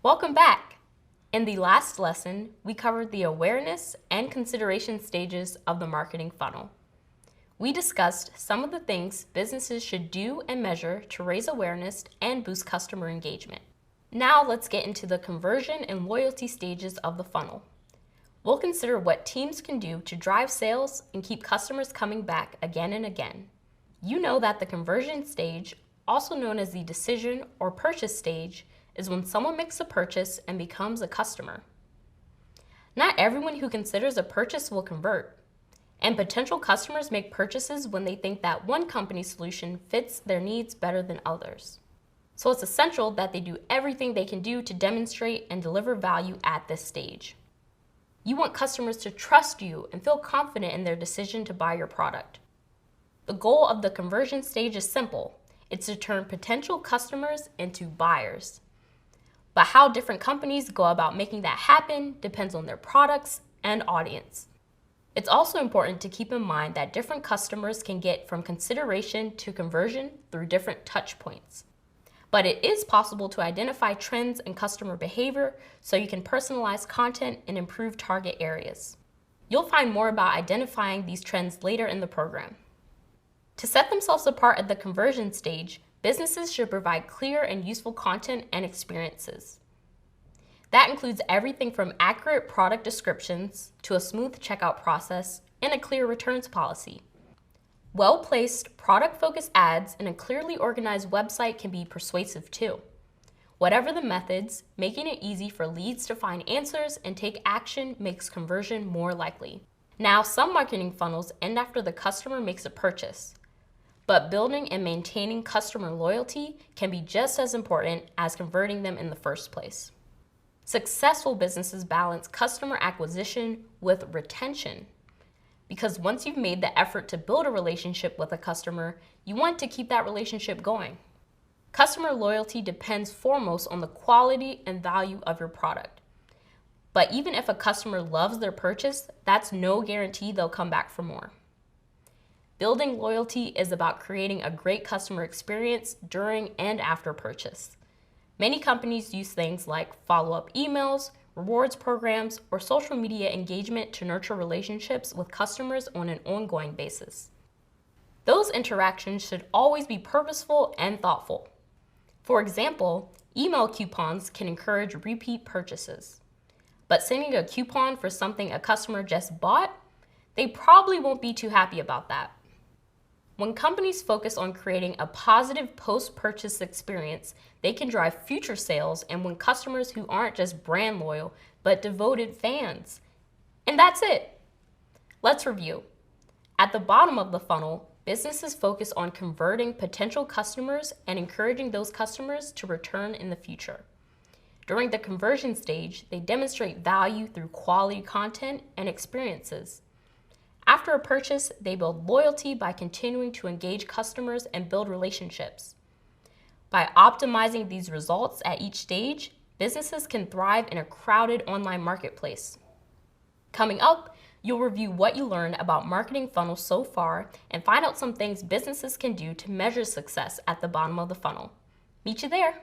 Welcome back! In the last lesson, we covered the awareness and consideration stages of the marketing funnel. We discussed some of the things businesses should do and measure to raise awareness and boost customer engagement. Now let's get into the conversion and loyalty stages of the funnel. We'll consider what teams can do to drive sales and keep customers coming back again and again. You know that the conversion stage, also known as the decision or purchase stage, is when someone makes a purchase and becomes a customer. Not everyone who considers a purchase will convert, and potential customers make purchases when they think that one company's solution fits their needs better than others. So it's essential that they do everything they can do to demonstrate and deliver value at this stage. You want customers to trust you and feel confident in their decision to buy your product. The goal of the conversion stage is simple. It's to turn potential customers into buyers. But how different companies go about making that happen depends on their products and audience. It's also important to keep in mind that different customers can get from consideration to conversion through different touch points. But it is possible to identify trends in customer behavior so you can personalize content and improve target areas. You'll find more about identifying these trends later in the program. To set themselves apart at the conversion stage, businesses should provide clear and useful content and experiences. That includes everything from accurate product descriptions to a smooth checkout process and a clear returns policy. Well-placed, product-focused ads and a clearly organized website can be persuasive too. Whatever the methods, making it easy for leads to find answers and take action makes conversion more likely. Now, some marketing funnels end after the customer makes a purchase. But building and maintaining customer loyalty can be just as important as converting them in the first place. Successful businesses balance customer acquisition with retention. Because once you've made the effort to build a relationship with a customer, you want to keep that relationship going. Customer loyalty depends foremost on the quality and value of your product. But even if a customer loves their purchase, that's no guarantee they'll come back for more. Building loyalty is about creating a great customer experience during and after purchase. Many companies use things like follow-up emails, rewards programs, or social media engagement to nurture relationships with customers on an ongoing basis. Those interactions should always be purposeful and thoughtful. For example, email coupons can encourage repeat purchases. But sending a coupon for something a customer just bought, they probably won't be too happy about that. When companies focus on creating a positive post-purchase experience, they can drive future sales and win customers who aren't just brand loyal, but devoted fans. And that's it. Let's review. At the bottom of the funnel, businesses focus on converting potential customers and encouraging those customers to return in the future. During the conversion stage, they demonstrate value through quality content and experiences. After a purchase, they build loyalty by continuing to engage customers and build relationships. By optimizing these results at each stage, businesses can thrive in a crowded online marketplace. Coming up, you'll review what you learned about marketing funnels so far and find out some things businesses can do to measure success at the bottom of the funnel. Meet you there.